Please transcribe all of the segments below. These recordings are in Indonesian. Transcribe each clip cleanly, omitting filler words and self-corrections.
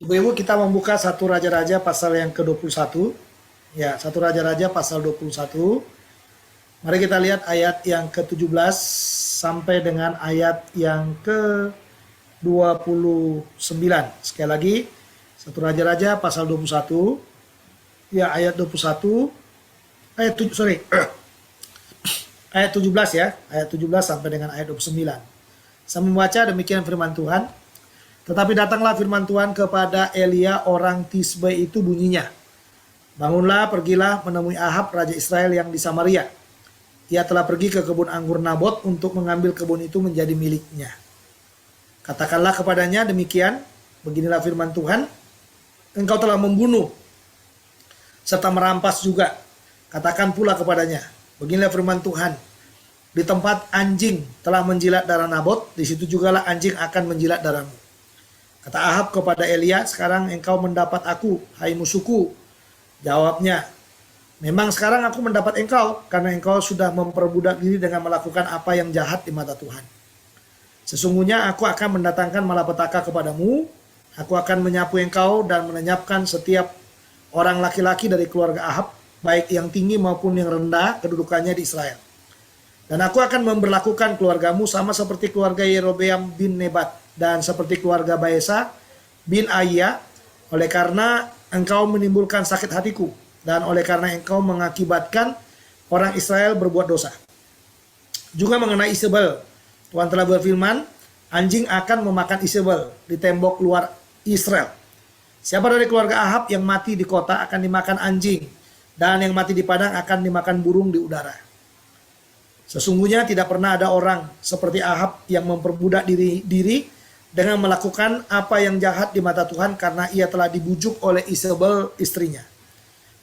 Ibu-ibu, kita membuka satu Raja-Raja pasal yang ke-21. Ya, satu Raja-Raja pasal 21. Mari kita lihat ayat yang ke-17 sampai dengan ayat yang ke-29. Sekali lagi, satu Raja-Raja pasal 21. Ya, ayat 21. Ayat 7, sorry. Ayat 17 ya. Ayat 17 sampai dengan ayat 29. Saya membaca demikian firman Tuhan. Tetapi datanglah firman Tuhan kepada Elia orang Tisbe itu bunyinya. Bangunlah, pergilah menemui Ahab, raja Israel yang di Samaria. Ia telah pergi ke kebun anggur Nabot untuk mengambil kebun itu menjadi miliknya. Katakanlah kepadanya demikian, beginilah firman Tuhan, engkau telah membunuh serta merampas juga. Katakan pula kepadanya, beginilah firman Tuhan, di tempat anjing telah menjilat darah Nabot, di situ jugalah anjing akan menjilat darahmu. Kata Ahab kepada Elia, sekarang engkau mendapat aku, hai musuhku. Jawabnya, memang sekarang aku mendapat engkau, karena engkau sudah memperbudak diri dengan melakukan apa yang jahat di mata Tuhan. Sesungguhnya aku akan mendatangkan malapetaka kepadamu, aku akan menyapu engkau dan melenyapkan setiap orang laki-laki dari keluarga Ahab, baik yang tinggi maupun yang rendah kedudukannya di Israel. Dan aku akan memberlakukan keluargamu sama seperti keluarga Yerobeam bin Nebat dan seperti keluarga Baesa bin Aiya, oleh karena engkau menimbulkan sakit hatiku dan oleh karena engkau mengakibatkan orang Israel berbuat dosa. Juga mengenai Isabel, Tuhan telah berfirman, anjing akan memakan Isabel di tembok luar Israel. Siapa dari keluarga Ahab yang mati di kota akan dimakan anjing, dan yang mati di padang akan dimakan burung di udara. Sesungguhnya tidak pernah ada orang seperti Ahab yang memperbudak diri dengan melakukan apa yang jahat di mata Tuhan karena ia telah dibujuk oleh Isabel istrinya.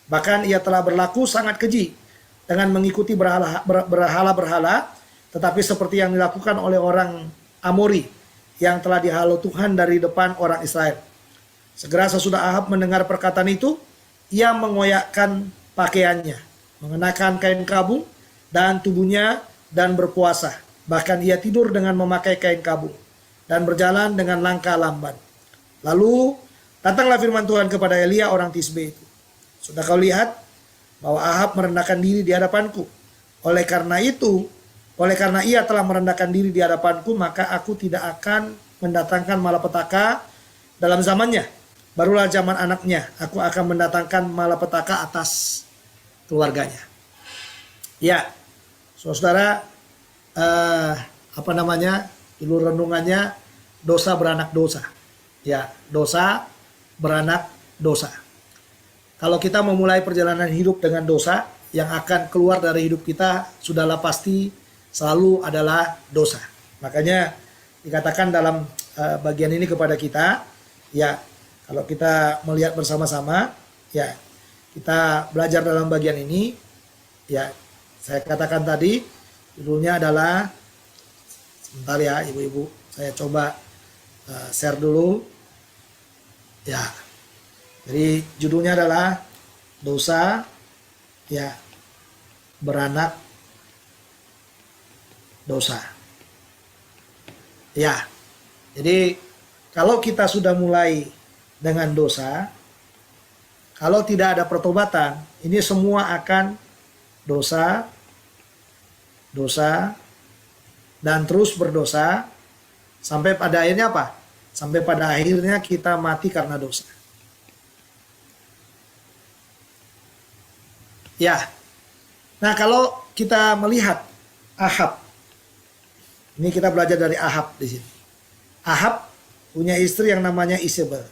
Bahkan ia telah berlaku sangat keji dengan mengikuti berhala-berhala, tetapi seperti yang dilakukan oleh orang Amori yang telah dihalau Tuhan dari depan orang Israel. Segera sesudah Ahab mendengar perkataan itu, ia mengoyakkan pakaiannya, mengenakan kain kabung dan tubuhnya dan berpuasa. Bahkan ia tidur dengan memakai kain kabung dan berjalan dengan langkah lamban. Lalu datanglah firman Tuhan kepada Elia orang Tisbe itu. Sudah kau lihat bahwa Ahab merendahkan diri di hadapanku. Oleh karena ia telah merendahkan diri di hadapanku, maka aku tidak akan mendatangkan malapetaka dalam zamannya. Barulah zaman anaknya, aku akan mendatangkan malapetaka atas keluarganya. Ya, saudara, judul renungannya dosa beranak dosa. Ya, dosa beranak dosa. Kalau kita memulai perjalanan hidup dengan dosa, yang akan keluar dari hidup kita sudahlah pasti selalu adalah dosa. Makanya dikatakan dalam bagian ini kepada kita, ya, kalau kita melihat bersama-sama, ya, kita belajar dalam bagian ini, ya, saya katakan tadi, judulnya adalah, sebentar ya ibu-ibu, saya coba share dulu. Ya, jadi judulnya adalah dosa, ya, beranak dosa. Ya, jadi kalau kita sudah mulai dengan dosa, kalau tidak ada pertobatan, ini semua akan dosa, dan terus berdosa, sampai pada akhirnya apa? Sampai pada akhirnya kita mati karena dosa. Ya, nah kalau kita melihat Ahab, ini kita belajar dari Ahab di sini. Ahab punya istri yang namanya Isabel.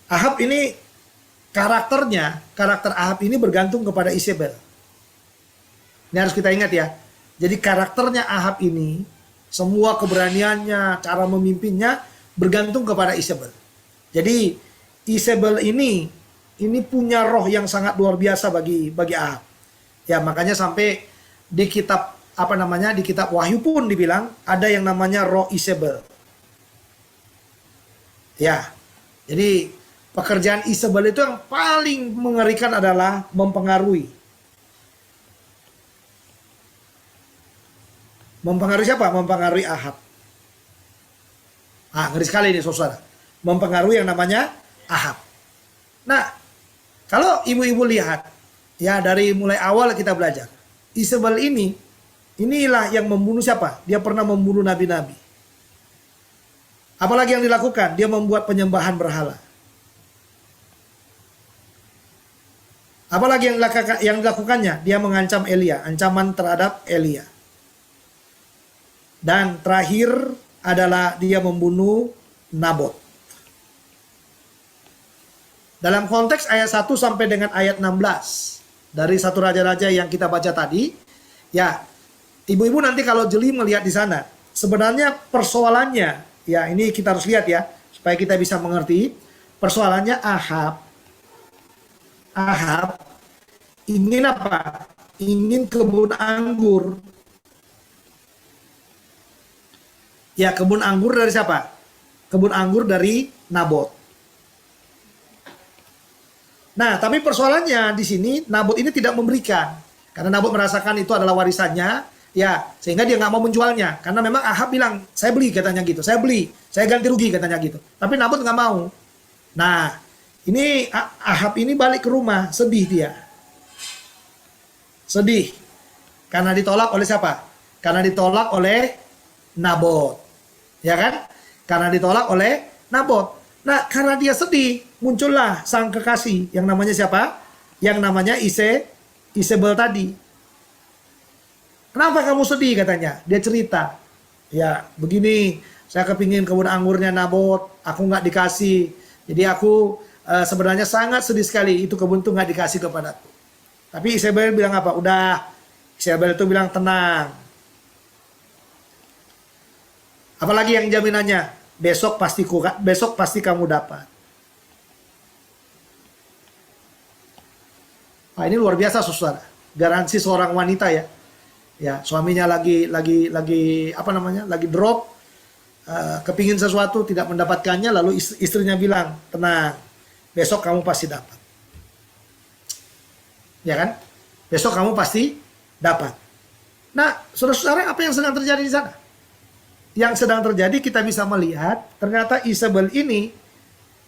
Ahab ini karakter Ahab ini bergantung kepada Isabel. Ini harus kita ingat ya. Jadi karakternya Ahab ini, semua keberaniannya, cara memimpinnya bergantung kepada Isabel. Jadi Isabel ini punya roh yang sangat luar biasa bagi Ahab. Ya, makanya sampai di kitab di kitab Wahyu pun dibilang ada yang namanya roh Isabel. Ya. Jadi pekerjaan Isabel itu yang paling mengerikan adalah mempengaruhi. Mempengaruhi siapa? Mempengaruhi Ahab. Ngeri sekali ini saudara. Mempengaruhi yang namanya Ahab. Nah, kalau ibu-ibu lihat, ya dari mulai awal kita belajar. Isabel inilah yang membunuh siapa? Dia pernah membunuh nabi-nabi. Apalagi yang dilakukan? Dia membuat penyembahan berhala. Apalagi yang dilakukannya? Dia mengancam Elia, ancaman terhadap Elia. Dan terakhir adalah dia membunuh Nabot. Dalam konteks ayat 1 sampai dengan ayat 16 dari satu raja-raja yang kita baca tadi, ya, ibu-ibu nanti kalau jeli melihat di sana, sebenarnya persoalannya, ya ini kita harus lihat ya, supaya kita bisa mengerti, persoalannya Ahab ingin apa? Ingin kebun anggur. Ya, kebun anggur dari siapa? Kebun anggur dari Nabot. Nah, tapi persoalannya di sini Nabot ini tidak memberikan. Karena Nabot merasakan itu adalah warisannya, ya, sehingga dia nggak mau menjualnya. Karena memang Ahab bilang, saya beli katanya gitu, saya beli, saya ganti rugi katanya gitu. Tapi Nabot nggak mau. Nah, ini Ahab ini balik ke rumah, sedih dia. Sedih. Karena ditolak oleh siapa? Karena ditolak oleh Nabot. Ya kan? Karena ditolak oleh Nabot. Nah, karena dia sedih, muncullah sang kekasih yang namanya siapa? Yang namanya Isabel tadi. Kenapa kamu sedih katanya? Dia cerita. Ya, begini, saya kepingin kebun anggurnya Nabot, aku nggak dikasih. Jadi aku sebenarnya sangat sedih sekali, itu kebun tuh nggak dikasih kepadaku. Tapi Isabel bilang apa? Udah, Isabel itu bilang tenang. Apalagi yang jaminannya? Besok pasti kamu dapat. Nah, ini luar biasa saudara. Garansi seorang wanita ya. Ya, suaminya lagi apa namanya? Lagi drop, kepingin sesuatu tidak mendapatkannya, lalu istrinya bilang, "Tenang. Besok kamu pasti dapat." Ya kan? Besok kamu pasti dapat. Nah, saudara-saudara, apa yang sedang terjadi di sana? Yang sedang terjadi kita bisa melihat ternyata Isabel ini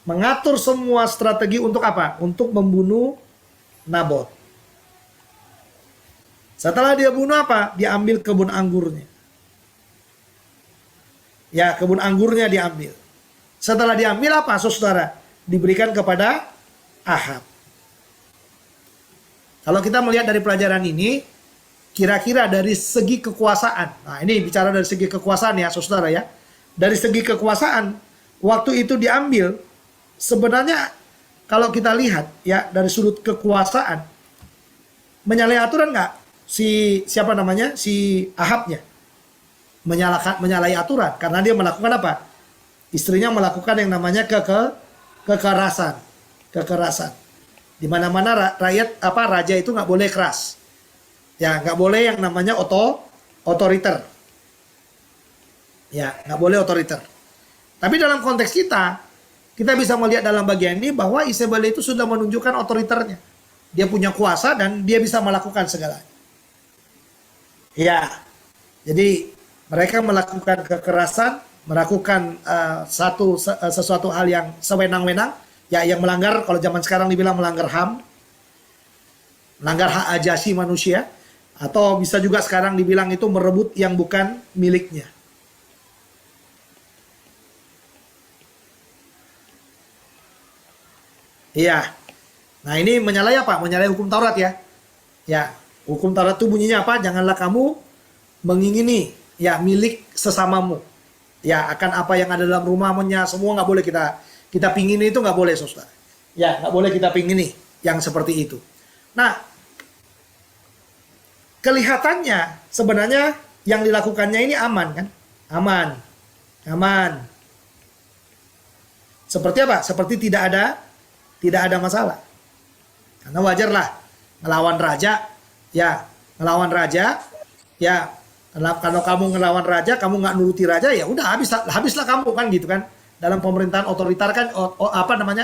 mengatur semua strategi untuk apa? Untuk membunuh Nabot. Setelah dia bunuh apa? Dia ambil kebun anggurnya. Ya, kebun anggurnya diambil. Setelah diambil apa, saudara? Diberikan kepada Ahab. Kalau kita melihat dari pelajaran ini, kira-kira dari segi kekuasaan. Nah, ini bicara dari segi kekuasaan ya, saudara ya. Dari segi kekuasaan, waktu itu diambil, sebenarnya kalau kita lihat ya dari sudut kekuasaan, menyalahi aturan nggak siapa namanya si Ahabnya? Menyalahi aturan karena dia melakukan apa? Istrinya melakukan yang namanya kekerasan. Di mana-mana raja itu nggak boleh keras. Ya, nggak boleh yang namanya otoriter. Ya, nggak boleh otoriter. Tapi dalam konteks kita bisa melihat dalam bagian ini bahwa Isabel itu sudah menunjukkan otoriternya. Dia punya kuasa dan dia bisa melakukan segalanya. Ya, jadi mereka melakukan kekerasan, melakukan sesuatu hal yang sewenang-wenang, ya yang melanggar, kalau zaman sekarang dibilang melanggar HAM, melanggar hak asasi manusia. Atau bisa juga sekarang dibilang itu merebut yang bukan miliknya. Iya. Nah, ini menyalahi apa? Menyalahi hukum Taurat ya. Ya, hukum Taurat itu bunyinya apa? Janganlah kamu mengingini ya milik sesamamu. Ya, akan apa yang ada dalam rumahnya semua nggak boleh kita pingini, itu nggak boleh, saudara. Ya, nggak boleh kita pingini yang seperti itu. Nah, kelihatannya sebenarnya yang dilakukannya ini aman kan? Aman. Seperti apa? Seperti tidak ada masalah. Karena wajarlah ngelawan raja, ya kalau kamu ngelawan raja, kamu nggak nuruti raja, ya udah habislah kamu kan gitu kan. Dalam pemerintahan otoriter kan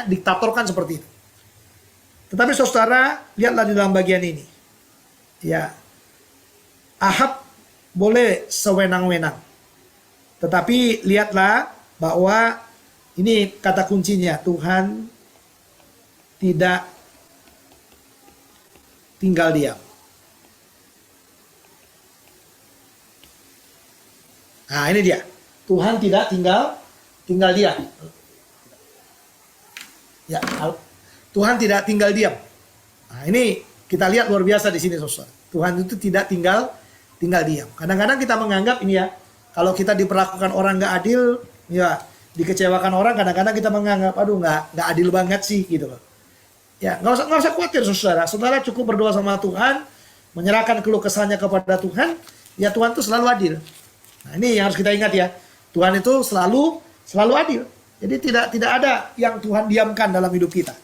diktator kan seperti itu. Tetapi saudara, lihatlah di dalam bagian ini. Ya, Ahab boleh sewenang-wenang. Tetapi lihatlah bahwa ini kata kuncinya, Tuhan tidak tinggal diam. Nah, ini dia. Tuhan tidak tinggal diam. Ya, Tuhan tidak tinggal diam. Nah, ini kita lihat luar biasa di sini, saudara. Tuhan itu tidak tinggal diam. Kadang-kadang kita menganggap ini ya, kalau kita diperlakukan orang nggak adil, ya dikecewakan orang, kadang-kadang kita menganggap, aduh nggak adil banget sih, gitu loh. Ya, nggak usah khawatir, saudara. Saudara cukup berdoa sama Tuhan, menyerahkan keluh kesahnya kepada Tuhan. Ya, Tuhan itu selalu adil. Nah, ini yang harus kita ingat ya. Tuhan itu selalu adil. Jadi tidak ada yang Tuhan diamkan dalam hidup kita.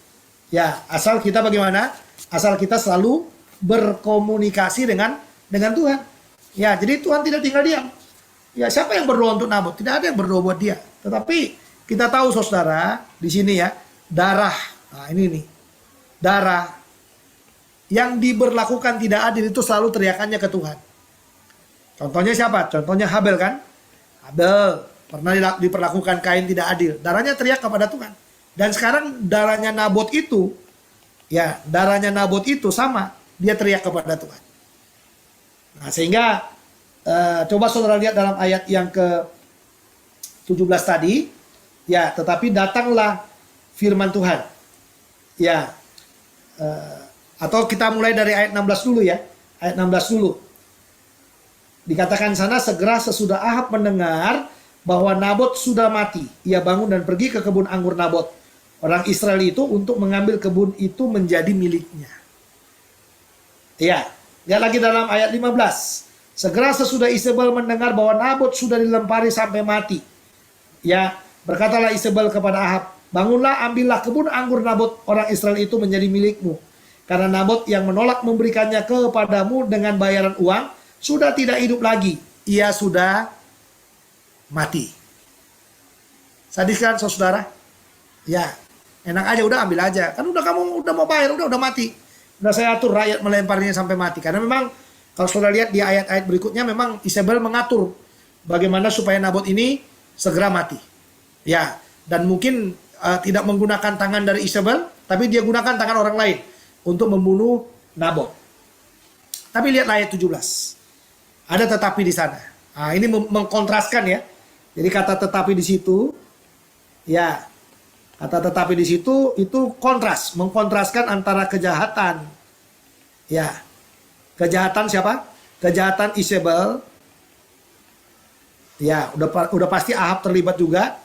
Ya, asal kita bagaimana? Asal kita selalu berkomunikasi dengan Tuhan. Ya, jadi Tuhan tidak tinggal diam. Ya, siapa yang berdoa untuk Nabot? Tidak ada yang berdoa buat dia. Tetapi kita tahu, saudara, di sini ya, darah. Nah, ini nih. Darah yang diberlakukan tidak adil itu selalu teriakannya ke Tuhan. Contohnya siapa? Contohnya Habel kan? Habel pernah diperlakukan Kain tidak adil. Darahnya teriak kepada Tuhan. Dan sekarang darahnya Nabot itu, ya darahnya Nabot itu sama. Dia teriak kepada Tuhan. Nah, sehingga coba saudara lihat dalam ayat yang ke-17 tadi. Ya, tetapi datanglah firman Tuhan. Ya, atau kita mulai dari ayat 16 dulu ya. Ayat 16 dulu. Dikatakan sana, segera sesudah Ahab mendengar bahwa Nabot sudah mati, ia bangun dan pergi ke kebun anggur Nabot, orang Israel itu, untuk mengambil kebun itu menjadi miliknya. Ya, lihat lagi dalam ayat 15. Segera sesudah Isabel mendengar bahwa Nabot sudah dilempari sampai mati. Ya, berkatalah Isabel kepada Ahab, bangunlah, ambillah kebun anggur Nabot orang Israel itu menjadi milikmu. Karena Nabot yang menolak memberikannya kepadamu dengan bayaran uang, sudah tidak hidup lagi. Ia sudah mati. Sadis kan, saudara? Ya, enak aja, udah ambil aja. Kan udah kamu udah mau bayar, udah mati. Udah saya atur rakyat melemparnya sampai mati. Karena memang kalau saudara lihat di ayat-ayat berikutnya, memang Isabel mengatur bagaimana supaya Nabot ini segera mati. Ya, dan mungkin tidak menggunakan tangan dari Isabel, tapi dia gunakan tangan orang lain untuk membunuh Nabot. Tapi lihat ayat 17. Ada tetapi di sana. Nah, ini mengkontraskan ya. Jadi kata tetapi di situ, ya, kata tetapi di situ itu kontras, mengkontraskan antara kejahatan. Ya, kejahatan siapa? Kejahatan Isabel. Ya, udah pasti Ahab terlibat juga.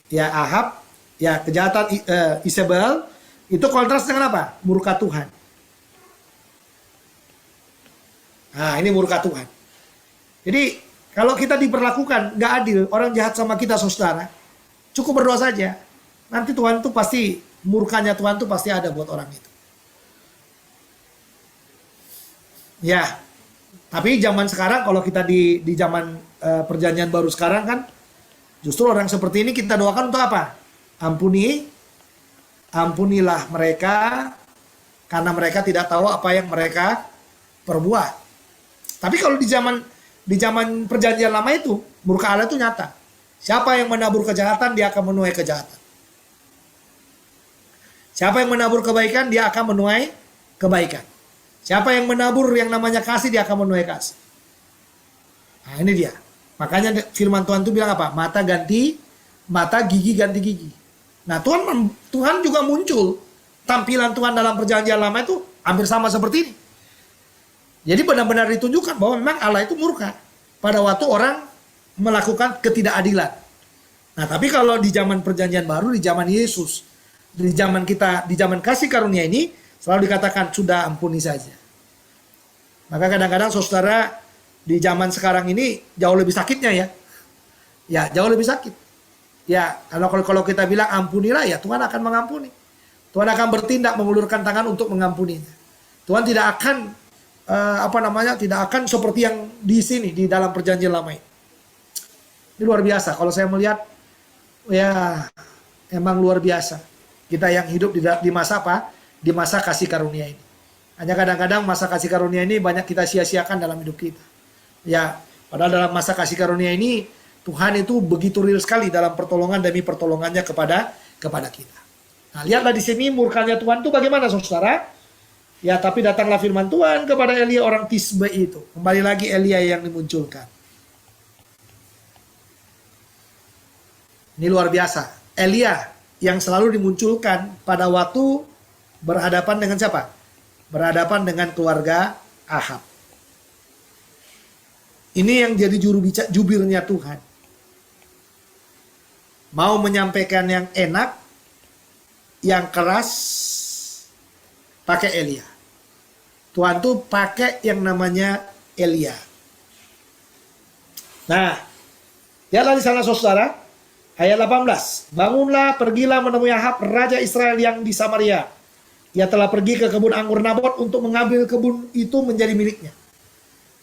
Ya, Ahab. Ya, kejahatan Isabel itu kontras dengan apa? Murka Tuhan. Nah, ini murka Tuhan. Jadi kalau kita diperlakukan nggak adil, orang jahat sama kita, saudara, cukup berdoa saja. Nanti Tuhan tuh pasti, murkanya Tuhan tuh pasti ada buat orang itu. Ya, tapi zaman sekarang, kalau kita di zaman perjanjian baru sekarang kan, justru orang seperti ini kita doakan untuk apa? Ampunilah mereka, karena mereka tidak tahu apa yang mereka perbuat. Tapi kalau di zaman perjanjian lama itu, murka Allah itu nyata. Siapa yang menabur kejahatan, dia akan menuai kejahatan. Siapa yang menabur kebaikan, dia akan menuai kebaikan. Siapa yang menabur yang namanya kasih, dia akan menuai kasih. Nah, ini dia. Makanya firman Tuhan itu bilang apa? Mata, gigi ganti gigi. Nah, Tuhan juga muncul. Tampilan Tuhan dalam perjanjian lama itu hampir sama seperti ini. Jadi benar-benar ditunjukkan bahwa memang Allah itu murka pada waktu orang melakukan ketidakadilan. Nah, tapi kalau di zaman perjanjian baru, di zaman Yesus, di zaman kita, di zaman kasih karunia ini, selalu dikatakan sudah ampuni saja. Maka kadang-kadang saudara, di zaman sekarang ini jauh lebih sakitnya ya. Ya, jauh lebih sakit. Ya, kalau kita bilang ampunilah, ya Tuhan akan mengampuni. Tuhan akan bertindak mengulurkan tangan untuk mengampuninya. Tuhan tidak akan tidak akan seperti yang di sini, di dalam perjanjian lama ini. Ini luar biasa. Kalau saya melihat, ya emang luar biasa. Kita yang hidup di masa apa? Di masa kasih karunia ini. Hanya kadang-kadang masa kasih karunia ini banyak kita sia-siakan dalam hidup kita. Ya, padahal dalam masa kasih karunia ini Tuhan itu begitu real sekali dalam pertolongan demi pertolongannya kepada kita. Nah, lihatlah di sini murkanya Tuhan itu bagaimana, saudara? Ya, tapi datanglah firman Tuhan kepada Elia orang Tisbe itu. Kembali lagi Elia yang dimunculkan. Ini luar biasa. Elia yang selalu dimunculkan pada waktu berhadapan dengan siapa? Berhadapan dengan keluarga Ahab. Ini yang jadi jubirnya Tuhan. Mau menyampaikan yang enak, yang keras, pakai Elia. Tuhan tuh pakai yang namanya Elia. Nah, lihatlah di sana saudara, ayat 18. Bangunlah, pergilah menemui Ahab, raja Israel yang di Samaria. Ia telah pergi ke kebun anggur Nabot untuk mengambil kebun itu menjadi miliknya.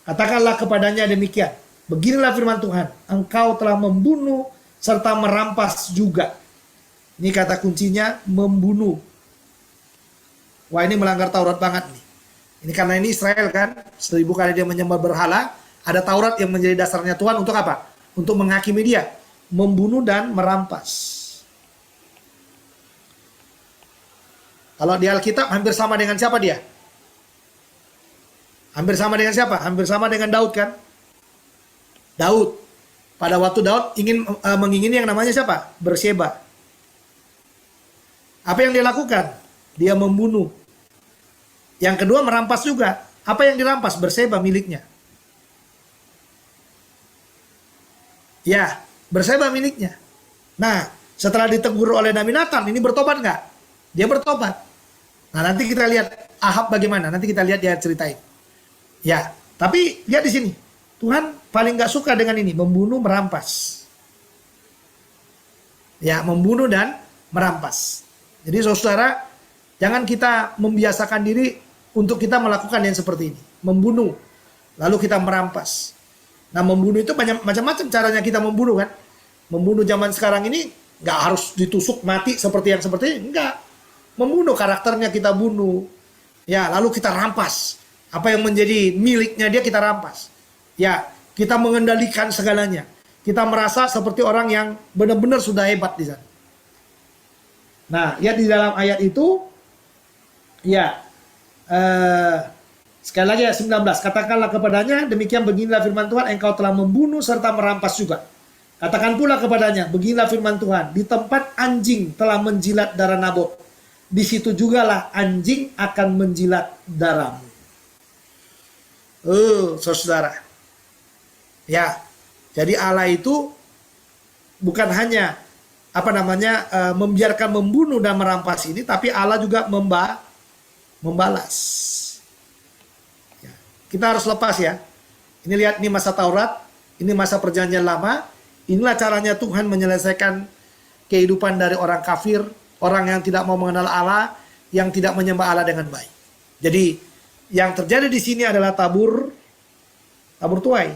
Katakanlah kepadanya demikian. Beginilah firman Tuhan, engkau telah membunuh serta merampas juga. Ini kata kuncinya, membunuh. Wah, ini melanggar Taurat banget nih. Ini karena ini Israel kan, 1000 kali dia menyembah berhala, ada Taurat yang menjadi dasarnya Tuhan untuk apa? Untuk menghakimi dia, membunuh dan merampas. Kalau di Alkitab hampir sama dengan siapa dia? Hampir sama dengan siapa? Hampir sama dengan Daud kan? Daud. Pada waktu Daud mengingini yang namanya siapa? Berseba. Apa yang dia lakukan? Dia membunuh. Yang kedua merampas juga. Apa yang dirampas? Berseba miliknya. Ya, Berseba miliknya. Nah, setelah ditegur oleh Nabi Nathan, ini bertobat nggak? Dia bertobat. Nah, nanti kita lihat Ahab bagaimana. Nanti kita lihat dia ceritain. Ya, tapi lihat di sini. Tuhan paling nggak suka dengan ini, membunuh, merampas. Ya, membunuh dan merampas. Jadi saudara, jangan kita membiasakan diri untuk kita melakukan yang seperti ini. Membunuh, lalu kita merampas. Nah, membunuh itu macam-macam caranya kita membunuh kan. Membunuh zaman sekarang ini nggak harus ditusuk mati seperti yang seperti ini, enggak. Membunuh, karakternya kita bunuh. Ya, lalu kita rampas. Apa yang menjadi miliknya dia kita rampas. Ya, kita mengendalikan segalanya. Kita merasa seperti orang yang benar-benar sudah hebat di sana. Nah, ya di dalam ayat itu, ya, sekali lagi ayat 19. Katakanlah kepadanya, demikian beginilah firman Tuhan, engkau telah membunuh serta merampas juga. Katakan pula kepadanya, beginilah firman Tuhan, di tempat anjing telah menjilat darah Nabot, di situ jugalah anjing akan menjilat darahmu. Saudara. Ya, jadi Allah itu bukan hanya membiarkan membunuh dan merampas ini, tapi Allah juga membalas. Ya, kita harus lepas ya. Ini lihat, ini masa Taurat, ini masa perjanjian lama. Inilah caranya Tuhan menyelesaikan kehidupan dari orang kafir, orang yang tidak mau mengenal Allah, yang tidak menyembah Allah dengan baik. Jadi yang terjadi di sini adalah tabur tuai.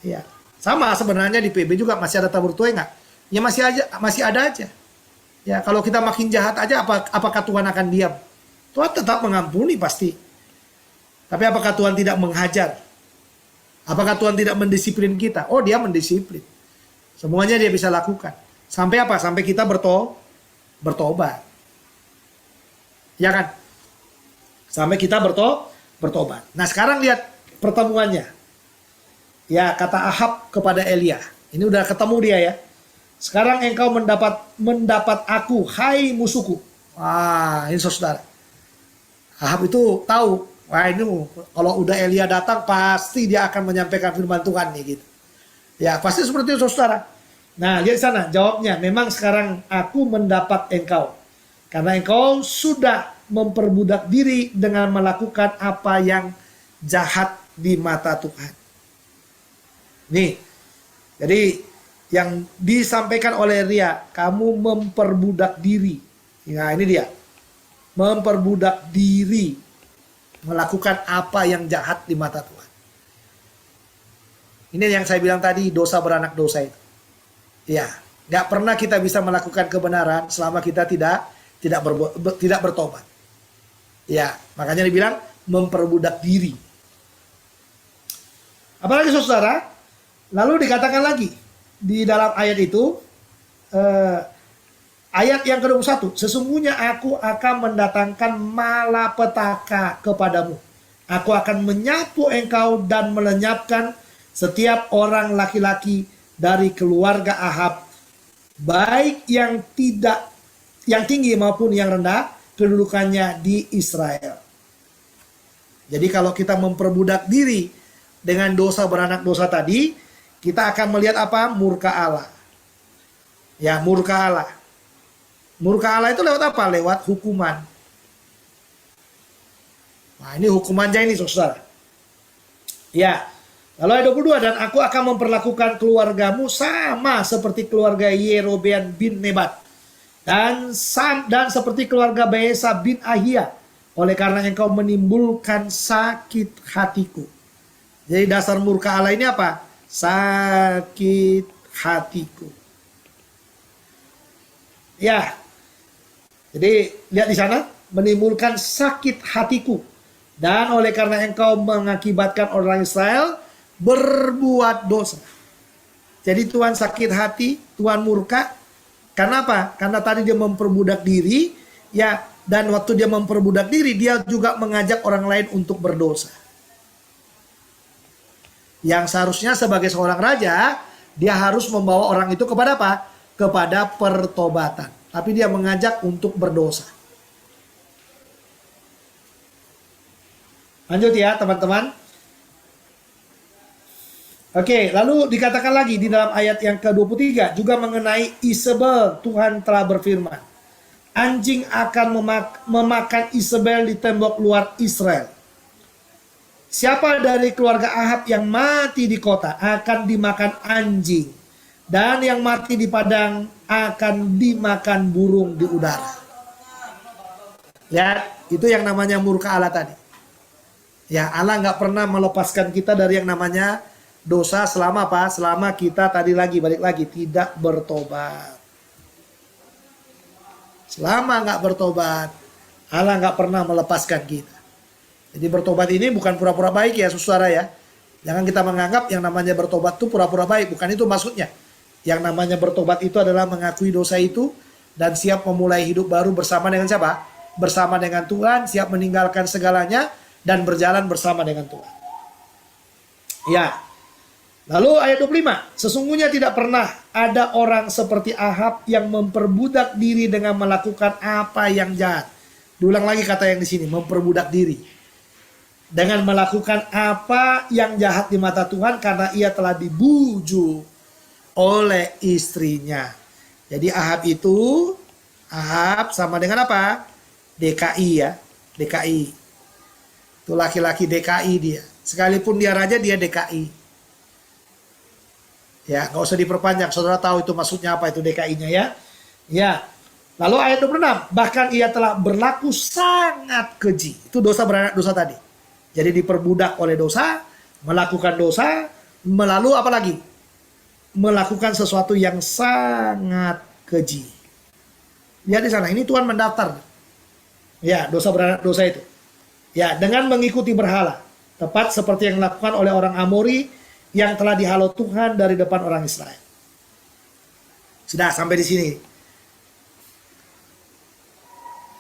Ya, sama sebenarnya di PB juga masih ada tabur tuai nggak? Ya masih ada aja. Ya, kalau kita makin jahat aja, apakah Tuhan akan diam? Tuhan tetap mengampuni pasti. Tapi apakah Tuhan tidak menghajar? Apakah Tuhan tidak mendisiplin kita? Oh, dia mendisiplin. Semuanya dia bisa lakukan. Sampai apa? Sampai kita bertobat. Ya kan? Sampai kita bertobat. Nah, sekarang lihat pertemuannya. Ya, kata Ahab kepada Elia. Ini udah ketemu dia ya. Sekarang engkau mendapat aku, hai musuhku. Wah, ini saudara. Ahab itu tahu, wah ini kalau udah Elia datang pasti dia akan menyampaikan firman Tuhan nih gitu. Ya, pasti seperti itu saudara. Nah, lihat sana jawabnya, memang sekarang aku mendapat engkau. Karena engkau sudah memperbudak diri dengan melakukan apa yang jahat di mata Tuhan. Nih, jadi yang disampaikan oleh Elia, kamu memperbudak diri. Nah, ini dia. Memperbudak diri. Melakukan apa yang jahat di mata Tuhan. Ini yang saya bilang tadi, dosa beranak dosa itu. Ya, nggak pernah kita bisa melakukan kebenaran selama kita tidak bertobat. Ya, makanya dibilang memperbudak diri. Apalagi saudara, Lalu dikatakan lagi di dalam ayat itu, eh, ayat yang ke-21, sesungguhnya aku akan mendatangkan malapetaka kepadamu. Aku akan menyapu engkau dan melenyapkan setiap orang laki-laki dari keluarga Ahab, baik yang tinggi maupun yang rendah, kedudukannya di Israel. Jadi kalau kita memperbudak diri dengan dosa beranak dosa tadi, kita akan melihat apa? Murka Allah. Ya, murka Allah. Murka Allah itu lewat apa? Lewat hukuman. Nah, ini hukumannya ini, saudara. Ya, lalu ayat 22, dan aku akan memperlakukan keluargamu sama seperti keluarga Yerobeam bin Nebat. Dan seperti keluarga Baesa bin Ahia. Oleh karena engkau menimbulkan sakit hatiku. Jadi dasar murka Allah ini apa? Sakit hatiku. Ya, jadi lihat di sana, menimbulkan sakit hatiku. Dan oleh karena engkau mengakibatkan orang Israel berbuat dosa. Jadi Tuhan sakit hati, Tuhan murka. Karena apa? Karena tadi dia memperbudak diri, ya, dan waktu dia memperbudak diri, dia juga mengajak orang lain untuk berdosa. Yang seharusnya sebagai seorang raja, dia harus membawa orang itu kepada apa? Kepada pertobatan. Tapi dia mengajak untuk berdosa. Lanjut ya teman-teman. Oke, lalu dikatakan lagi di dalam ayat yang ke-23 juga mengenai Isabel. Tuhan telah berfirman, anjing akan memakan Isabel di tembok luar Israel. Siapa dari keluarga Ahab yang mati di kota akan dimakan anjing, dan yang mati di padang akan dimakan burung di udara. Ya, itu yang namanya murka Allah tadi. Ya, Allah nggak pernah melepaskan kita dari yang namanya dosa selama apa? Selama kita balik lagi tidak bertobat. Selama nggak bertobat, Allah nggak pernah melepaskan kita. Jadi bertobat ini bukan pura-pura baik ya, saudara ya. Jangan kita menganggap yang namanya bertobat itu pura-pura baik, bukan itu maksudnya. Yang namanya bertobat itu adalah mengakui dosa itu dan siap memulai hidup baru bersama dengan siapa? Bersama dengan Tuhan, siap meninggalkan segalanya dan berjalan bersama dengan Tuhan. Ya. Lalu ayat 25, sesungguhnya tidak pernah ada orang seperti Ahab yang memperbudak diri dengan melakukan apa yang jahat. Diulang lagi kata yang di sini, memperbudak diri. Dengan melakukan apa yang jahat di mata Tuhan karena ia telah dibujuk oleh istrinya. Jadi Ahab sama dengan apa? DKI ya, DKI. Itu laki-laki DKI dia. Sekalipun dia raja, dia DKI. Ya, nggak usah diperpanjang. Saudara tahu itu maksudnya apa itu DKI-nya ya. Ya. Lalu ayat 26, bahkan ia telah berlaku sangat keji. Itu dosa beranak dosa tadi. Jadi diperbudak oleh dosa, melakukan dosa, melalui apa lagi? Melakukan sesuatu yang sangat keji. Lihat di sana, ini Tuhan mendaftar. Ya, dosa beranak dosa itu. Ya, dengan mengikuti berhala. Tepat seperti yang dilakukan oleh orang Amori yang telah dihalau Tuhan dari depan orang Israel. Sudah sampai di sini.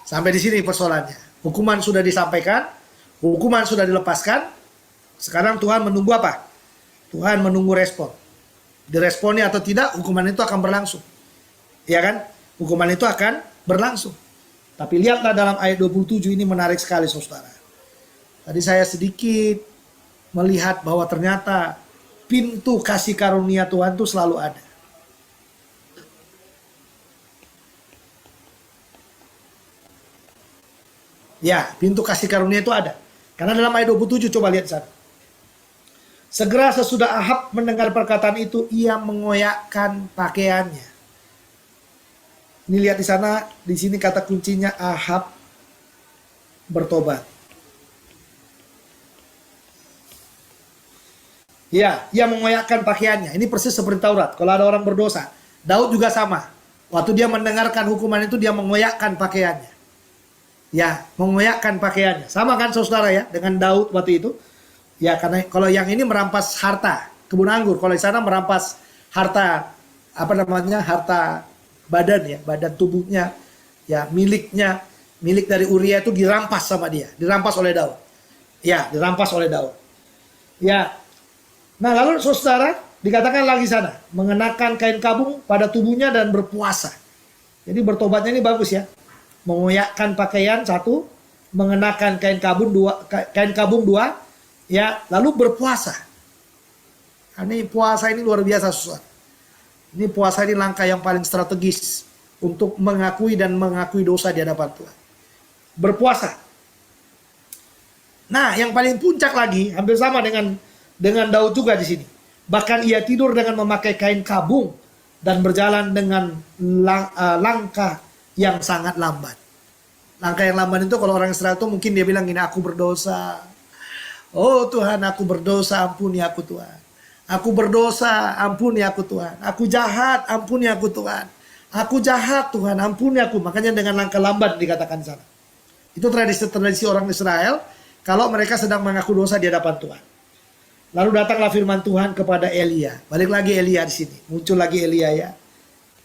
Sampai di sini persoalannya. Hukuman sudah disampaikan. Hukuman sudah dilepaskan. Sekarang Tuhan menunggu apa? Tuhan menunggu respon. Diresponnya atau tidak, hukuman itu akan berlangsung. Ya kan? Hukuman itu akan berlangsung. Tapi lihatlah dalam ayat 27 ini menarik sekali saudara. Tadi saya sedikit melihat bahwa ternyata pintu kasih karunia Tuhan itu selalu ada. Ya, pintu kasih karunia itu ada. Karena dalam ayat 27 coba lihat sana. Segera sesudah Ahab mendengar perkataan itu, ia mengoyakkan pakaiannya. Ini lihat di sana, di sini kata kuncinya Ahab bertobat. Ya, ia mengoyakkan pakaiannya. Ini persis seperti Taurat. Kalau ada orang berdosa, Daud juga sama. Waktu dia mendengarkan hukuman itu, dia mengoyakkan pakaiannya. Ya, mengoyakkan pakaiannya. Sama kan saudara ya, dengan Daud waktu itu. Ya, karena kalau yang ini merampas harta, kebun anggur. Kalau di sana merampas harta apa namanya, harta badan ya, badan tubuhnya ya, milik dari Uria itu dirampas sama dia, dirampas oleh Daud. Ya, dirampas oleh Daud. Ya. Nah, lalu saudara dikatakan lagi sana, mengenakan kain kabung pada tubuhnya dan berpuasa. Jadi bertobatnya ini bagus ya. Mengoyakkan pakaian satu, mengenakan kain kabung dua, ya, lalu berpuasa. Ini puasa ini luar biasa, saudara. Ini puasa ini langkah yang paling strategis untuk mengakui dosa di hadapan Tuhan. Berpuasa. Nah, yang paling puncak lagi, hampir sama dengan Daud juga di sini. Bahkan ia tidur dengan memakai kain kabung dan berjalan dengan langkah yang sangat lambat. Langkah yang lambat itu kalau orang Israel itu mungkin dia bilang gini, aku berdosa. Oh Tuhan, aku berdosa, ampuni aku Tuhan. Aku berdosa, ampuni aku Tuhan. Aku jahat, ampuni aku Tuhan. Aku jahat Tuhan, ampuni aku. Makanya dengan langkah lambat dikatakan sana. Itu tradisi orang Israel kalau mereka sedang mengaku dosa di hadapan Tuhan. Lalu datanglah firman Tuhan kepada Elia. Balik lagi Elia di sini. Muncul lagi Elia ya.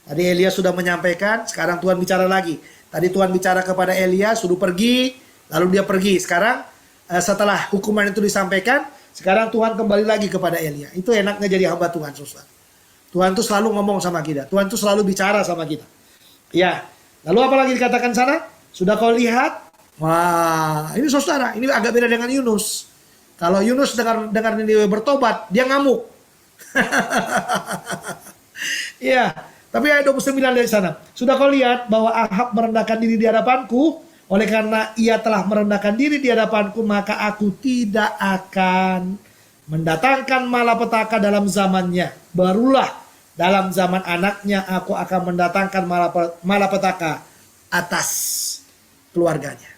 Tadi Elia sudah menyampaikan, sekarang Tuhan bicara lagi. Tadi Tuhan bicara kepada Elia, suruh pergi, lalu dia pergi. Sekarang setelah hukuman itu disampaikan, sekarang Tuhan kembali lagi kepada Elia. Itu enaknya jadi hamba Tuhan, saudara. Tuhan tuh selalu ngomong sama kita. Tuhan tuh selalu bicara sama kita. Ya. Lalu apa lagi dikatakan sana? Sudah kau lihat? Wah, ini saudara, ini agak beda dengan Yunus. Kalau Yunus dengar Niniwe bertobat, dia ngamuk. Iya, tapi ayat 29 dari sana. Sudah kau lihat bahwa Ahab merendahkan diri di hadapanku, oleh karena ia telah merendahkan diri di hadapanku, maka aku tidak akan mendatangkan malapetaka dalam zamannya. Barulah dalam zaman anaknya aku akan mendatangkan malapetaka atas keluarganya.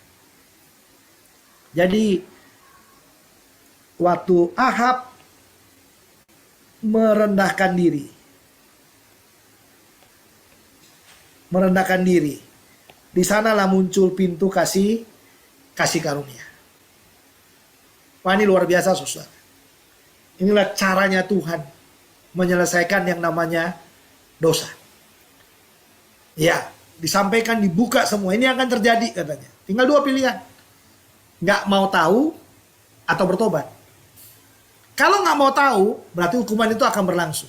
Jadi waktu Ahab merendahkan diri, di sanalah muncul pintu kasih karunia. Wah, ini luar biasa, saudara. Inilah caranya Tuhan menyelesaikan yang namanya dosa. Ya, disampaikan, dibuka semua. Ini akan terjadi katanya. Tinggal dua pilihan. Nggak mau tahu atau bertobat. Kalau nggak mau tahu, berarti hukuman itu akan berlangsung.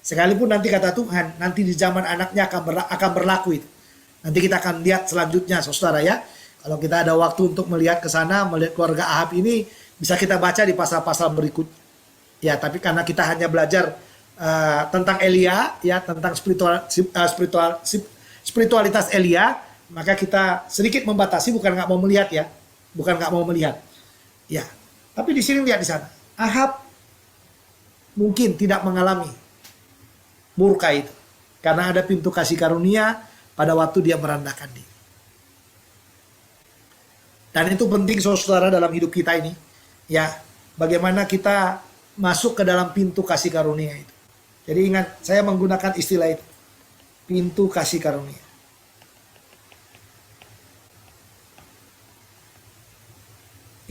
Sekalipun nanti kata Tuhan, nanti di zaman anaknya akan berlaku itu. Nanti kita akan lihat selanjutnya, saudara ya. Kalau kita ada waktu untuk melihat ke sana, melihat keluarga Ahab ini, bisa kita baca di pasal-pasal berikut. Ya, tapi karena kita hanya belajar tentang Elia, ya, tentang spiritualitas Elia, maka kita sedikit membatasi, bukan nggak mau melihat ya, bukan nggak mau melihat. Ya, tapi di sini lihat di sana. Ahab mungkin tidak mengalami murka itu karena ada pintu kasih karunia pada waktu dia merendahkan diri. Dan itu penting saudara dalam hidup kita ini. Ya, bagaimana kita masuk ke dalam pintu kasih karunia itu. Jadi ingat, saya menggunakan istilah itu. Pintu kasih karunia.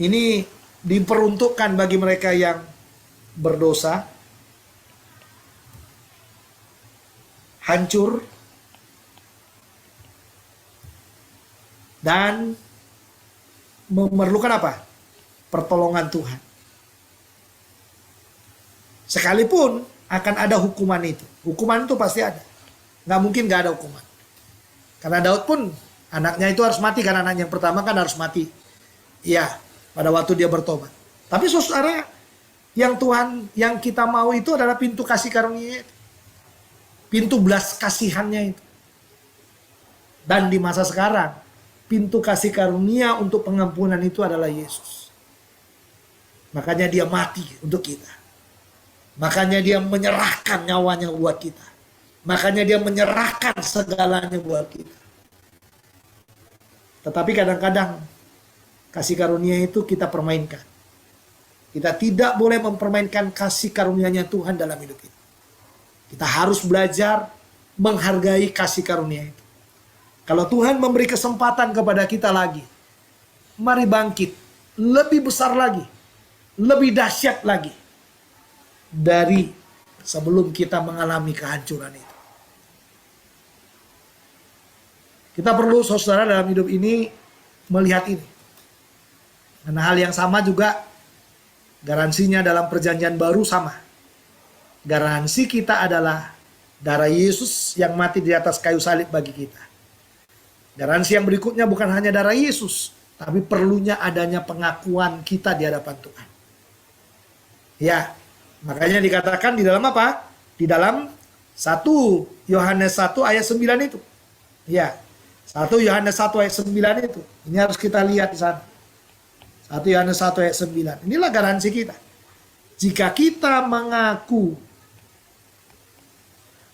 Ini diperuntukkan bagi mereka yang berdosa, hancur, dan memerlukan apa? Pertolongan Tuhan. Sekalipun akan ada hukuman itu. Hukuman itu pasti ada. Nggak mungkin nggak ada hukuman. Karena Daud pun anaknya itu harus mati, karena anak yang pertama kan harus mati. Iya. Pada waktu dia bertobat. Tapi saudara, yang Tuhan, yang kita mau itu adalah pintu kasih karunia itu. Pintu belas kasihannya itu. Dan di masa sekarang, pintu kasih karunia untuk pengampunan itu adalah Yesus. Makanya dia mati untuk kita. Makanya dia menyerahkan nyawanya buat kita. Makanya dia menyerahkan segalanya buat kita. Tetapi kadang-kadang kasih karunia itu kita permainkan. Kita tidak boleh mempermainkan kasih karunia-Nya Tuhan dalam hidup kita. Kita harus belajar menghargai kasih karunia itu. Kalau Tuhan memberi kesempatan kepada kita lagi, mari bangkit. Lebih besar lagi. Lebih dahsyat lagi. dari sebelum kita mengalami kehancuran itu. Kita perlu, saudara, dalam hidup ini melihat ini. Dan hal yang sama juga garansinya dalam perjanjian baru sama. Garansi kita adalah darah Yesus yang mati di atas kayu salib bagi kita. Garansi yang berikutnya bukan hanya darah Yesus, tapi perlunya adanya pengakuan kita di hadapan Tuhan. Ya, makanya dikatakan di dalam apa? Di dalam 1 Yohanes 1 ayat 9 itu. Ya, 1 Yohanes 1 ayat 9 itu. Ini harus kita lihat di sana. 1 Yohanes 1 ayat 9. Inilah garansi kita. Jika kita mengaku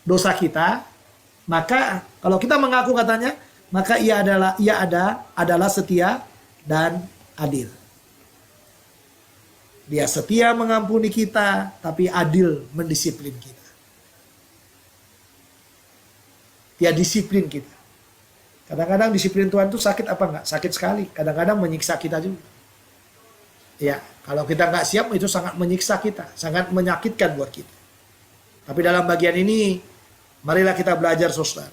dosa kita, maka kalau kita mengaku katanya, maka ia adalah setia dan adil. Dia setia mengampuni kita, tapi adil mendisiplin kita. Dia disiplin kita. Kadang-kadang disiplin Tuhan itu sakit apa enggak? Sakit sekali. Kadang-kadang menyiksa kita juga. Ya, kalau kita nggak siap itu sangat menyiksa kita, sangat menyakitkan buat kita. Tapi dalam bagian ini, marilah kita belajar, saudara.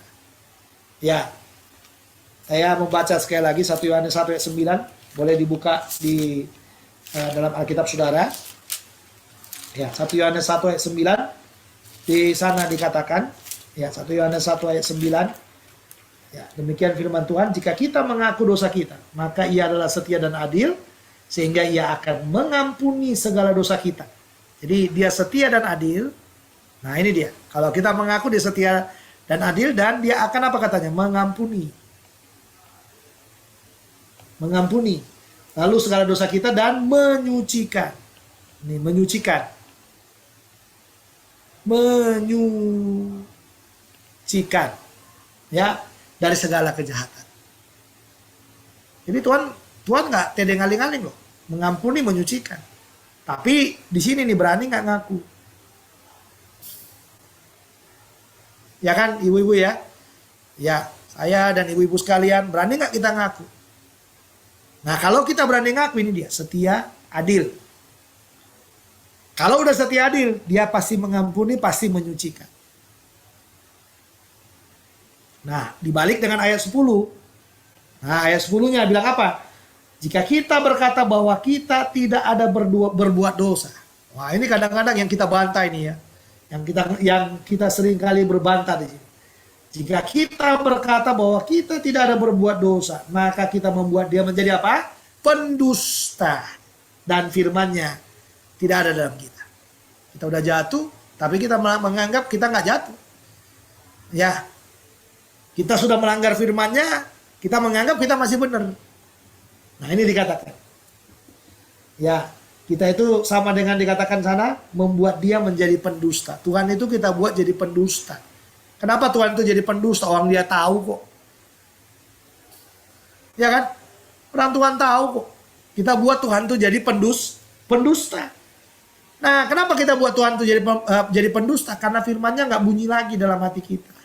Ya, saya membaca sekali lagi 1 Yohanes 1 ayat 9. Boleh dibuka di dalam Alkitab saudara. Ya, 1 Yohanes 1 ayat 9. Di sana dikatakan, ya, 1 Yohanes 1 ayat 9. Ya, demikian firman Tuhan, jika kita mengaku dosa kita, maka ia adalah setia dan adil, sehingga ia akan mengampuni segala dosa kita. Jadi dia setia dan adil. Nah ini dia, kalau kita mengaku dia setia dan adil, dan dia akan apa katanya? Mengampuni. Mengampuni. Lalu segala dosa kita dan menyucikan. Ini menyucikan. Menyucikan. Ya, dari segala kejahatan. Jadi Tuhan nggak tedeng aling-aling loh, mengampuni, menyucikan. Tapi di sini nih berani nggak ngaku. Ya kan, ibu-ibu ya? Ya, saya dan ibu-ibu sekalian, berani nggak kita ngaku? Nah, kalau kita berani ngaku, ini dia, setia, adil. Kalau udah setia, adil, dia pasti mengampuni, pasti menyucikan. Nah, dibalik dengan ayat 10. Nah, ayat 10-nya bilang apa? Jika kita berkata bahwa kita tidak ada berbuat dosa. Wah, ini kadang-kadang yang kita bantah ini ya. Yang kita sering kali berbantah di sini. Jika kita berkata bahwa kita tidak ada berbuat dosa, maka kita membuat dia menjadi apa? Pendusta. Dan firman-Nya tidak ada dalam kita. Kita udah jatuh, tapi kita menganggap kita nggak jatuh. Ya, kita sudah melanggar firman-Nya, kita menganggap kita masih benar. Nah ini dikatakan. Ya, kita itu sama dengan dikatakan sana, membuat dia menjadi pendusta. Tuhan itu kita buat jadi pendusta. Kenapa Tuhan itu jadi pendusta? Orang dia tahu kok. Ya kan? Orang Tuhan tahu kok. Kita buat Tuhan itu jadi pendusta. Nah, kenapa kita buat Tuhan itu jadi pendusta? Karena firman-Nya nggak bunyi lagi dalam hati kita.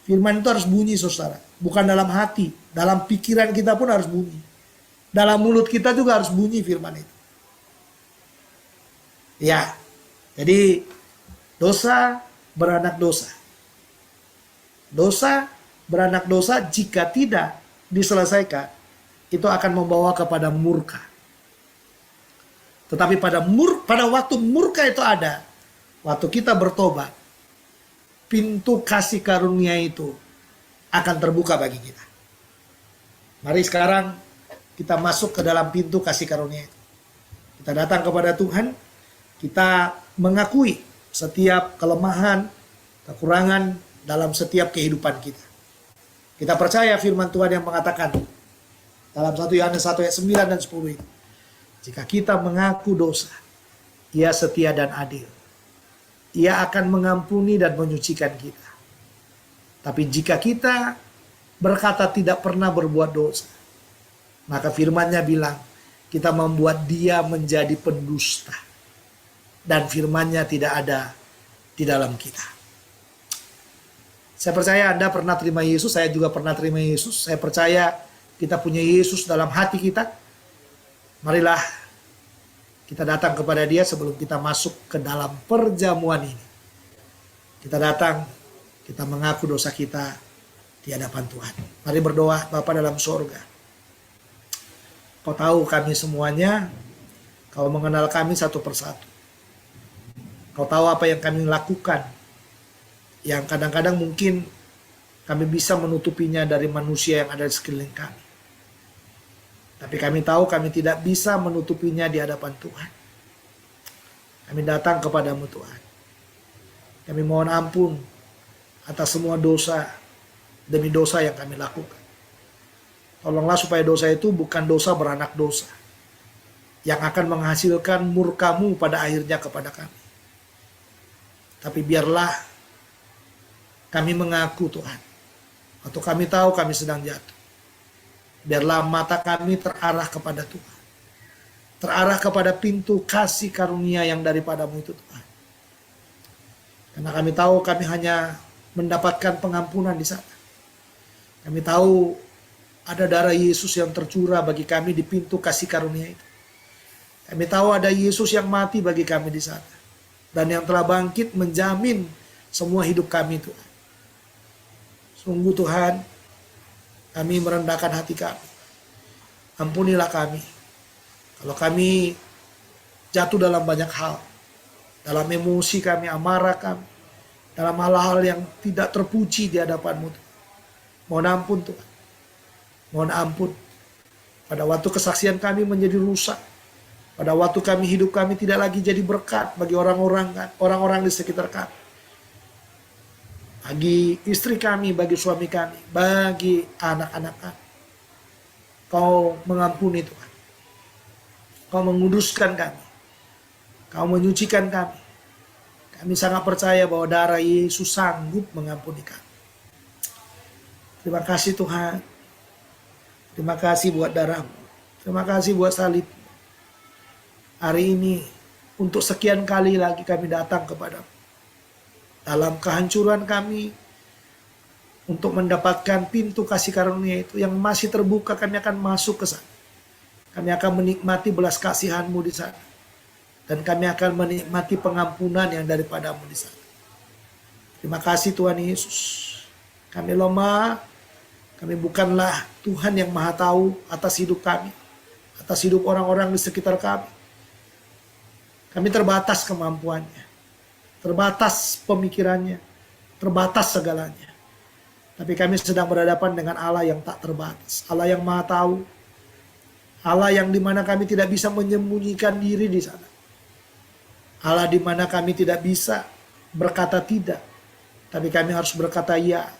Firman itu harus bunyi, saudara. Bukan dalam hati. Dalam pikiran kita pun harus bunyi. Dalam mulut kita juga harus bunyi firman itu. Ya. Jadi dosa beranak dosa. Dosa beranak dosa jika tidak diselesaikan, itu akan membawa kepada murka. Tetapi pada waktu murka itu ada, waktu kita bertobat, pintu kasih karunia itu akan terbuka bagi kita. Mari sekarang kita masuk ke dalam pintu kasih karunia itu. Kita datang kepada Tuhan, kita mengakui setiap kelemahan, kekurangan dalam setiap kehidupan kita. Kita percaya firman Tuhan yang mengatakan dalam 1 Yohanes 1 ayat 9 dan 10 itu. Jika kita mengaku dosa, Ia setia dan adil. Ia akan mengampuni dan menyucikan kita. Tapi jika kita berkata tidak pernah berbuat dosa, maka firman-Nya bilang kita membuat dia menjadi pendusta. Dan firman-Nya tidak ada di dalam kita. Saya percaya Anda pernah terima Yesus, saya juga pernah terima Yesus. Saya percaya kita punya Yesus dalam hati kita. Marilah Kita datang kepada Dia sebelum kita masuk ke dalam perjamuan ini. Kita datang, kita mengaku dosa kita di hadapan Tuhan. Mari berdoa. Bapa dalam sorga, Kau tahu kami semuanya, Kau mengenal kami satu persatu. Kau tahu apa yang kami lakukan, yang kadang-kadang mungkin kami bisa menutupinya dari manusia yang ada di sekeliling kami. Tapi kami tahu kami tidak bisa menutupinya di hadapan Tuhan. Kami datang kepadamu Tuhan. Kami mohon ampun atas semua dosa demi dosa yang kami lakukan. Tolonglah supaya dosa itu bukan dosa beranak dosa, yang akan menghasilkan murka-Mu pada akhirnya kepada kami. Tapi biarlah kami mengaku Tuhan, atau kami tahu kami sedang jatuh. Biarlah mata kami terarah kepada Tuhan, terarah kepada pintu kasih karunia yang daripada-Mu itu Tuhan. Karena kami tahu kami hanya mendapatkan pengampunan di sana. Kami tahu ada darah Yesus yang tercurah bagi kami di pintu kasih karunia itu. Kami tahu ada Yesus yang mati bagi kami di sana. Dan yang telah bangkit menjamin semua hidup kami Tuhan. Sungguh Tuhan, kami merendahkan hati kami. Ampunilah kami. Kalau kami jatuh dalam banyak hal. Dalam emosi kami, amarah kami. Dalam hal-hal yang tidak terpuji di hadapan-Mu. Mohon ampun Tuhan. Mohon ampun. Pada waktu kesaksian kami menjadi rusak. Pada waktu kami hidup kami tidak lagi jadi berkat bagi orang-orang di sekitar kami. Bagi istri kami, bagi suami kami, bagi anak-anak kami. Kau mengampuni Tuhan. Kau menguduskan kami. Kau menyucikan kami. Kami sangat percaya bahwa darah Yesus sanggup mengampuni kami. Terima kasih Tuhan. Terima kasih buat darah-Mu. Terima kasih buat salib. Hari ini untuk sekian kali lagi kami datang kepada-Mu. Dalam kehancuran kami untuk mendapatkan pintu kasih karunia itu yang masih terbuka, kami akan masuk ke sana. Kami akan menikmati belas kasihan-Mu di sana. Dan kami akan menikmati pengampunan yang daripada-Mu di sana. Terima kasih Tuhan Yesus. Kami lemah. Kami bukanlah Tuhan yang maha tahu atas hidup kami. Atas hidup orang-orang di sekitar kami. Kami terbatas kemampuannya. Terbatas pemikirannya. Terbatas segalanya. Tapi kami sedang berhadapan dengan Allah yang tak terbatas. Allah yang maha tahu. Allah yang dimana kami tidak bisa menyembunyikan diri di sana. Allah di mana kami tidak bisa berkata tidak. Tapi kami harus berkata ya.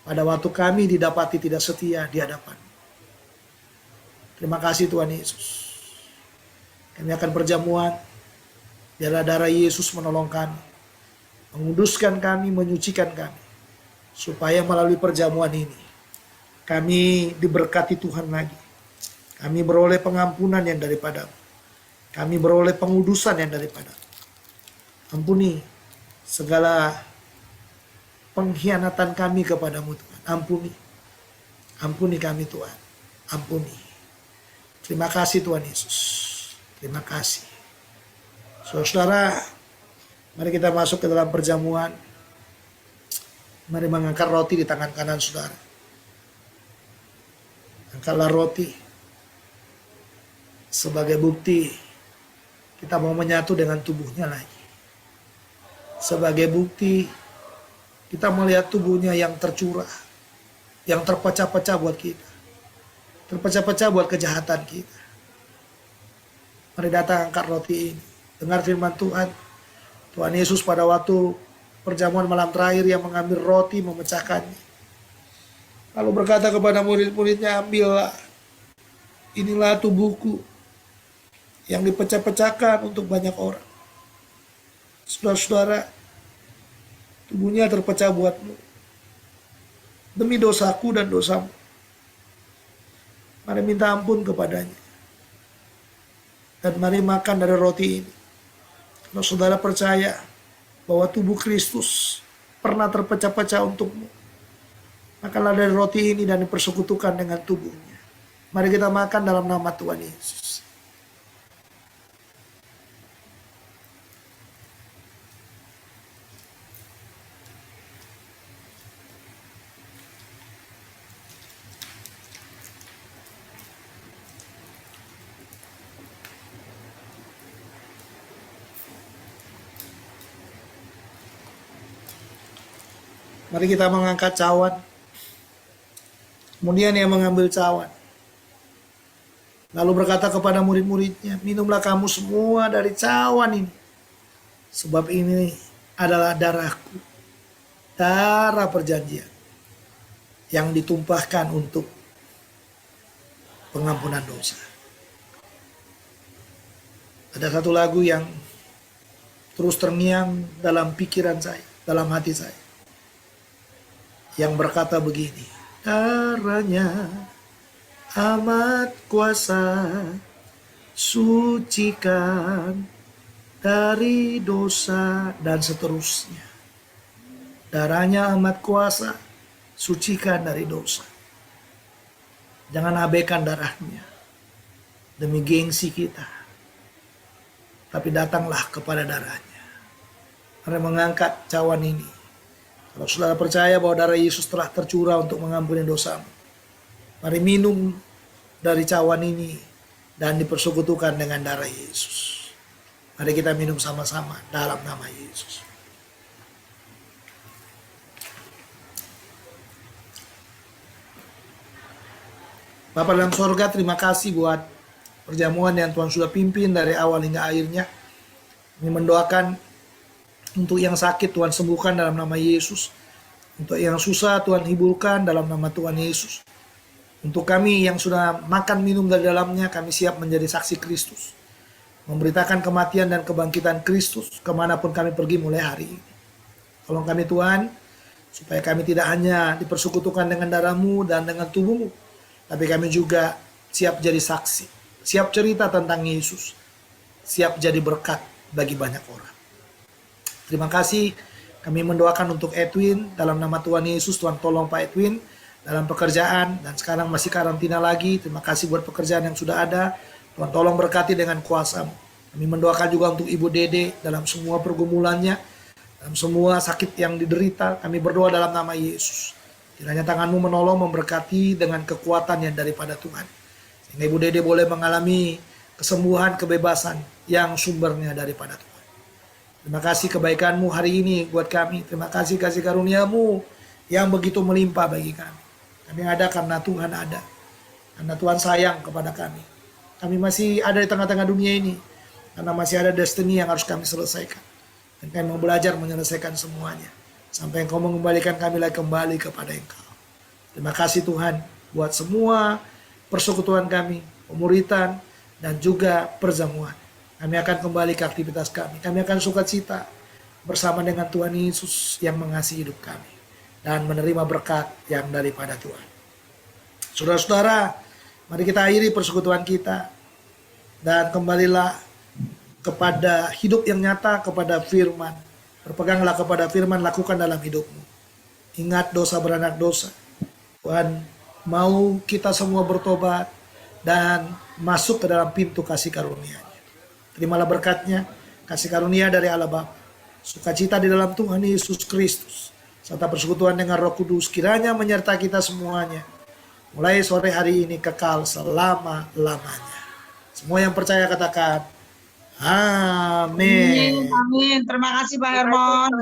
Pada waktu kami didapati tidak setia di hadapan. Terima kasih Tuhan Yesus. Kami akan perjamuan. Biarlah darah Yesus menolong kami. Menguduskan kami, menyucikan kami. Supaya melalui perjamuan ini. Kami diberkati Tuhan lagi. Kami beroleh pengampunan yang daripada-Mu. Kami beroleh pengudusan yang daripada-Mu. Ampuni segala pengkhianatan kami kepadamu Tuhan. Ampuni. Ampuni kami Tuhan. Ampuni. Terima kasih Tuhan Yesus. Terima kasih. Saudara, mari kita masuk ke dalam perjamuan. Mari mengangkat roti di tangan kanan saudara. Angkatlah roti. Sebagai bukti kita mau menyatu dengan tubuhnya lagi. Sebagai bukti kita melihat tubuhnya yang tercurah, yang terpecah-pecah buat kita, terpecah-pecah buat kejahatan kita. Mari datang angkat roti ini, dengar firman Tuhan. Tuhan Yesus pada waktu perjamuan malam terakhir yang mengambil roti, memecahkannya, lalu berkata kepada murid-muridnya, ambillah, inilah tubuhku yang dipecah-pecahkan untuk banyak orang. Saudara-saudara, tubuhnya terpecah buatmu. Demi dosaku dan dosamu. Mari minta ampun kepadanya. Dan mari makan dari roti ini. Kalau saudara percaya bahwa tubuh Kristus pernah terpecah-pecah untukmu, makanlah dari roti ini dan dipersekutukan dengan tubuhnya. Mari kita makan dalam nama Tuhan Yesus. Mari kita mengangkat cawan. Kemudian ia mengambil cawan. Lalu berkata kepada murid-muridnya, minumlah kamu semua dari cawan ini. Sebab ini adalah darahku, darah perjanjian yang ditumpahkan untuk pengampunan dosa. Ada satu lagu yang terus terngiang dalam pikiran saya, dalam hati saya, yang berkata begini, darahnya amat kuasa, sucikan dari dosa, dan seterusnya. Darahnya amat kuasa, sucikan dari dosa. Jangan abaikan darahnya demi gengsi kita, tapi datanglah kepada darahnya. Mari mengangkat cawan ini. Kalau saudara percaya bahwa darah Yesus telah tercurah untuk mengampuni dosamu, mari minum dari cawan ini dan dipersekutukan dengan darah Yesus. Mari kita minum sama-sama dalam nama Yesus. Bapa dalam sorga, terima kasih buat perjamuan yang Tuhan sudah pimpin dari awal hingga akhirnya. Kami mendoakan untuk yang sakit Tuhan sembuhkan dalam nama Yesus. Untuk yang susah Tuhan hiburkan dalam nama Tuhan Yesus. Untuk kami yang sudah makan minum dari dalamnya, kami siap menjadi saksi Kristus. Memberitakan kematian dan kebangkitan Kristus kemanapun kami pergi mulai hari ini. Tolong kami Tuhan, supaya kami tidak hanya dipersekutukan dengan darah-Mu dan dengan tubuh-Mu, tapi kami juga siap jadi saksi, siap cerita tentang Yesus, siap jadi berkat bagi banyak orang. Terima kasih, kami mendoakan untuk Edwin, dalam nama Tuhan Yesus. Tuhan tolong Pak Edwin dalam pekerjaan, dan sekarang masih karantina lagi. Terima kasih buat pekerjaan yang sudah ada. Tuhan tolong berkati dengan kuasa-Mu. Kami mendoakan juga untuk Ibu Dede dalam semua pergumulannya, dalam semua sakit yang diderita. Kami berdoa dalam nama Yesus. Kiranya tangan-Mu menolong, memberkati dengan kekuatan yang daripada Tuhan. Sehingga Ibu Dede boleh mengalami kesembuhan, kebebasan yang sumbernya daripada Tuhan. Terima kasih kebaikan-Mu hari ini buat kami. Terima kasih kasih karunia-Mu yang begitu melimpah bagi kami. Kami ada karena Tuhan ada. Karena Tuhan sayang kepada kami. Kami masih ada di tengah-tengah dunia ini. Karena masih ada destiny yang harus kami selesaikan. Dan kami mau belajar menyelesaikan semuanya. Sampai Engkau mengembalikan kami lagi kembali kepada Engkau. Terima kasih Tuhan buat semua persekutuan kami, pemuritan, dan juga perjamuan. Kami akan kembali ke aktivitas kami. Kami akan sukacita bersama dengan Tuhan Yesus yang mengasihi hidup kami. Dan menerima berkat yang daripada Tuhan. Saudara-saudara, mari kita akhiri persekutuan kita. Dan kembalilah kepada hidup yang nyata, kepada firman. Berpeganglah kepada firman, lakukan dalam hidupmu. Ingat dosa beranak dosa. Tuhan mau kita semua bertobat dan masuk ke dalam pintu kasih karunia-Nya. Terimalah berkatnya, kasih karunia dari Allah Bapa, sukacita di dalam Tuhan Yesus Kristus, serta persekutuan dengan Roh Kudus kiranya menyertai kita semuanya. Mulai sore hari ini kekal selama-lamanya. Semua yang percaya katakan, amin. Amin. Terima kasih Bang Hermon.